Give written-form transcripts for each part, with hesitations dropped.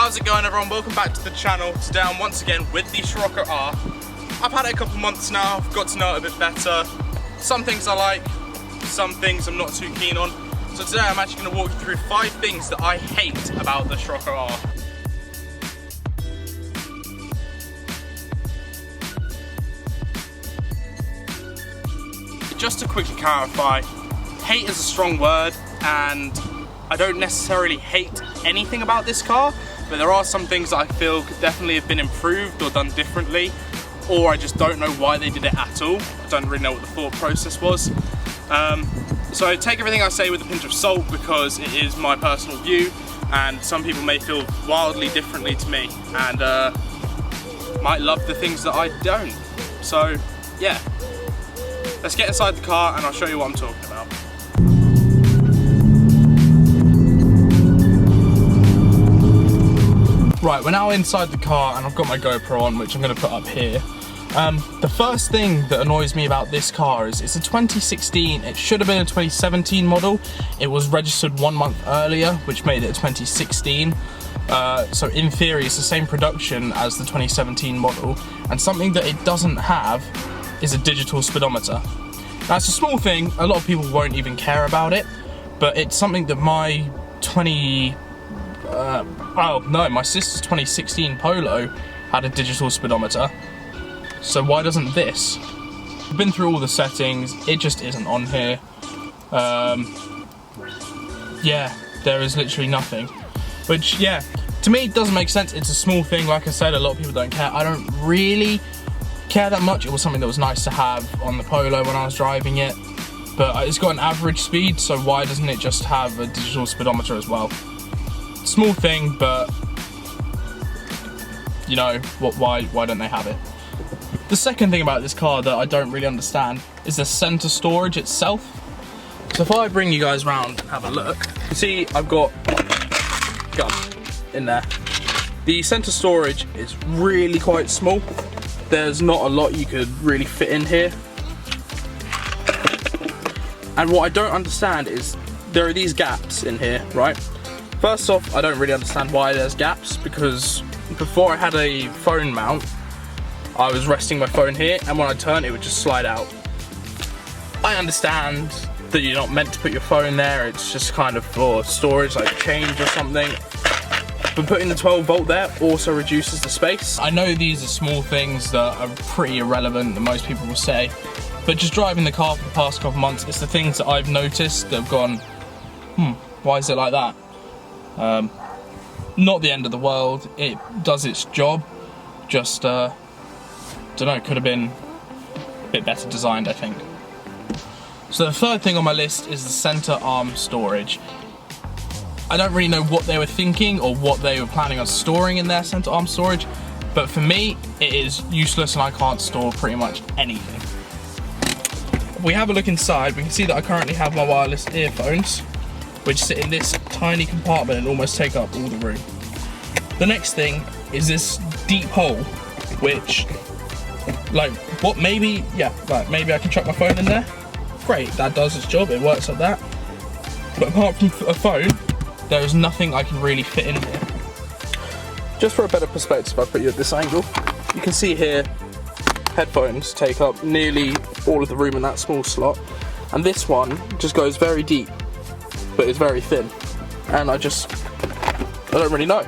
How's it going, everyone? Welcome back to the channel. Today I'm once again with the Scirocco R. I've had it a couple months now, I've got to know it a bit better. Some things I like, some things I'm not too keen on. So today I'm actually going to walk you through 5 things that I hate about the Scirocco R. Just to quickly clarify, hate is a strong word, and I don't necessarily hate anything about this car, but there are some things that I feel could definitely have been improved or done differently, or I just don't know why they did it at all. I don't really know what the thought process was. So take everything I say with a pinch of salt, because it is my personal view, and some people may feel wildly differently to me, and might love the things that I don't. So yeah, let's get inside the car and I'll show you what I'm talking about. Right, we're now inside the car and I've got my GoPro on, which I'm going to put up here. The first thing that annoys me about this car is it's a 2016, it should have been a 2017 model. It was registered 1 month earlier, which made it a 2016. So in theory it's the same production as the 2017 model, and something that it doesn't have is a digital speedometer. Now it's a small thing, a lot of people won't even care about it, but it's something that my my sister's 2016 Polo had a digital speedometer, so why doesn't this? I've been through all the settings, it just isn't on here. Yeah, there is literally nothing, which, yeah, to me it doesn't make sense. It's a small thing, like I said, a lot of people don't care. I don't really care that much. It was something that was nice to have on the Polo when I was driving it, but it's got an average speed, so why doesn't it just have a digital speedometer as well? Small thing, but you know, why don't they have it? The second thing about this car that I don't really understand is the center storage itself. So if I bring you guys around and have a look, you see I've got gum in there. The center storage is really quite small. There's not a lot you could really fit in here. And what I don't understand is there are these gaps in here, right? First off, I don't really understand why there's gaps, because before I had a phone mount, I was resting my phone here, and when I turn it would just slide out. I understand that you're not meant to put your phone there, it's just kind of for storage, like change or something. But putting the 12 volt there also reduces the space. I know these are small things that are pretty irrelevant, that most people will say, but just driving the car for the past couple of months, it's the things that I've noticed that have gone, why is it like that? Not the end of the world, it does its job, just, don't know, could have been a bit better designed, I think. So the third thing on my list is the center arm storage. I don't really know what they were thinking or what they were planning on storing in their center arm storage, but for me, it is useless and I can't store pretty much anything. If we have a look inside, we can see that I currently have my wireless earphones, which sit in this tiny compartment and almost take up all the room. The next thing is this deep hole, which, like, what, maybe, yeah, right, maybe I can chuck my phone in there. Great, that does its job, it works like that. But apart from a phone, there is nothing I can really fit in here. Just for a better perspective, if I put you at this angle, you can see here, headphones take up nearly all of the room in that small slot, and this one just goes very deep, but it's very thin, and I don't really know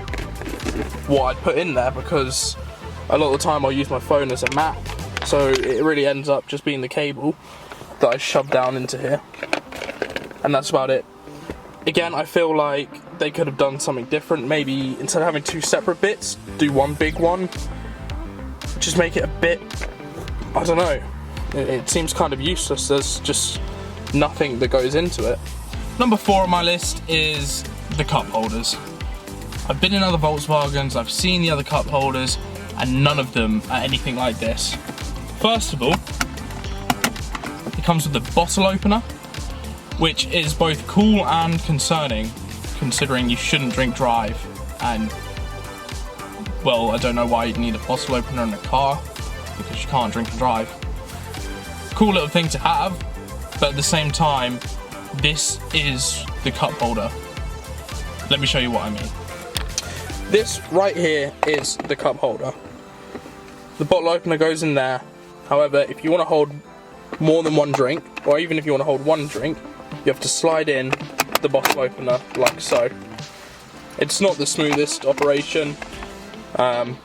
what I'd put in there, because a lot of the time I'll use my phone as a map, so it really ends up just being the cable that I shove down into here, and that's about it. Again, I feel like they could have done something different. Maybe instead of having 2 separate bits, do one big one. Just make it a bit, I don't know, it seems kind of useless. There's just nothing that goes into it. Number 4 on my list is the cup holders. I've been in other Volkswagens, I've seen the other cup holders, and none of them are anything like this. First of all, it comes with a bottle opener, which is both cool and concerning, considering you shouldn't drink drive, and, well, I don't know why you'd need a bottle opener in a car, because you can't drink and drive. Cool little thing to have, but at the same time, this is the cup holder. Let me show you what I mean. This right here is the cup holder. The bottle opener goes in there. However, if you want to hold more than one drink, or even if you want to hold one drink, you have to slide in the bottle opener like so. It's not the smoothest operation, but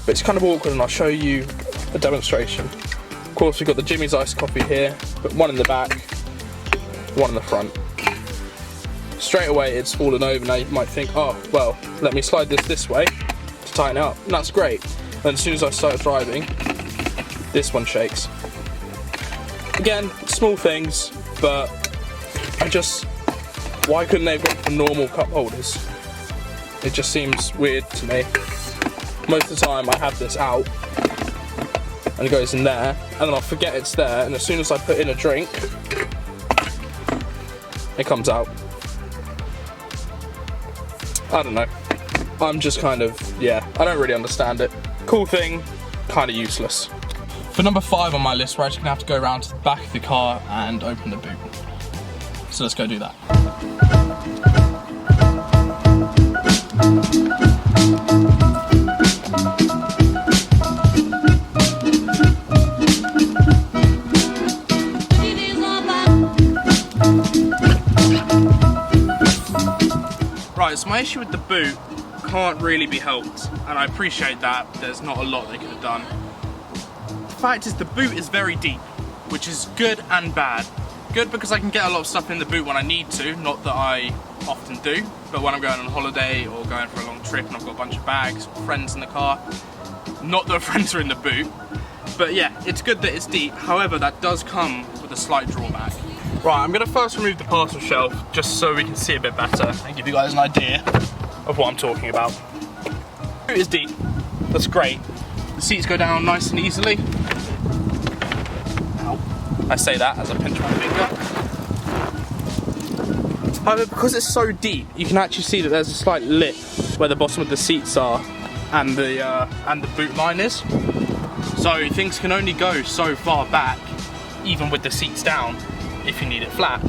it's kind of awkward, and I'll show you a demonstration. Of course, we've got the Jimmy's iced coffee here, but one in the back, one in the front. Straight away it's fallen over. Now you might think, oh well, let me slide this way to tighten it up, and that's great. And as soon as I start driving, this one shakes. Again, small things, but why couldn't they have gone for normal cup holders? It just seems weird to me. Most of the time I have this out and it goes in there, and then I'll forget it's there, and as soon as I put in a drink, it comes out. I don't know. I'm just kind of, yeah, I don't really understand it. Cool thing, kind of useless. For number 5 on my list, we're actually going to have to go around to the back of the car and open the boot. So let's go do that. Right, so my issue with the boot can't really be helped, and I appreciate that. There's not a lot they could have done. The fact is, the boot is very deep, which is good and bad. Good because I can get a lot of stuff in the boot when I need to, not that I often do, but when I'm going on holiday or going for a long trip and I've got a bunch of bags or friends in the car, not that friends are in the boot, but yeah, it's good that it's deep. However, that does come with a slight drawback. Right, I'm going to first remove the parcel shelf just so we can see a bit better and give you guys an idea of what I'm talking about. The boot is deep, that's great. The seats go down nice and easily. Ow. I say that as I pinch my finger. However, because it's so deep, you can actually see that there's a slight lip where the bottom of the seats are and the boot line is. So things can only go so far back, even with the seats down, if you need it flat.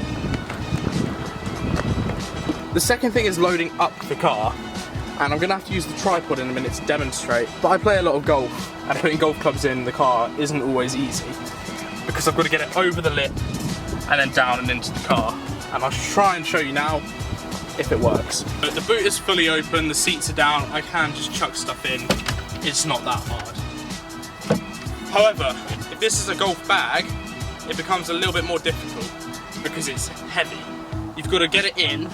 The second thing is loading up the car, and I'm gonna have to use the tripod in a minute to demonstrate, but I play a lot of golf, and putting golf clubs in the car isn't always easy, because I've got to get it over the lip, and then down and into the car, and I'll try and show you now if it works. But the boot is fully open, the seats are down, I can just chuck stuff in, it's not that hard. However, if this is a golf bag, it becomes a little bit more difficult, because it's heavy. You've got to get it in,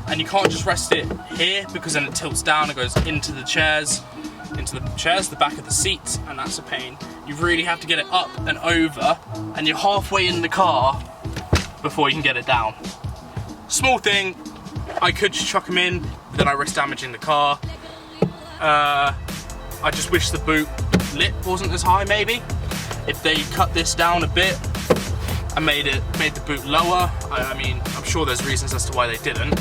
and you can't just rest it here, because then it tilts down and goes into the chairs, the back of the seats, and that's a pain. You really have to get it up and over, and you're halfway in the car before you can get it down. Small thing, I could just chuck them in, but then I risk damaging the car. I just wish the boot lip wasn't as high, maybe. If they cut this down a bit and made the boot lower, I mean, I'm sure there's reasons as to why they didn't,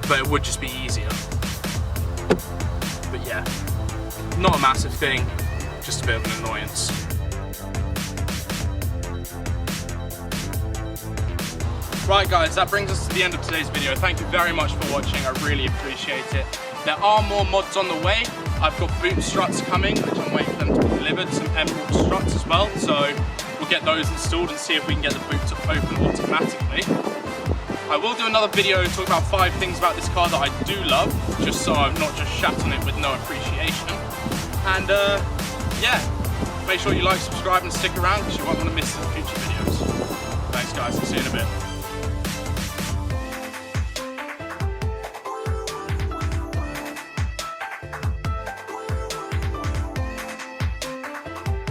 but it would just be easier. But yeah, not a massive thing, just a bit of an annoyance. Right guys, that brings us to the end of today's video. Thank you very much for watching, I really appreciate it. There are more mods on the way. I've got boot struts coming, which I'm waiting for them to be delivered, some emerald struts as well, so we'll get those installed and see if we can get the boot to open automatically. I will do another video talking about 5 things about this car that I do love, just so I'm not just shat on it with no appreciation. And yeah, make sure you like, subscribe and stick around because you won't want to miss the future videos. Thanks guys, I'll see you in a bit.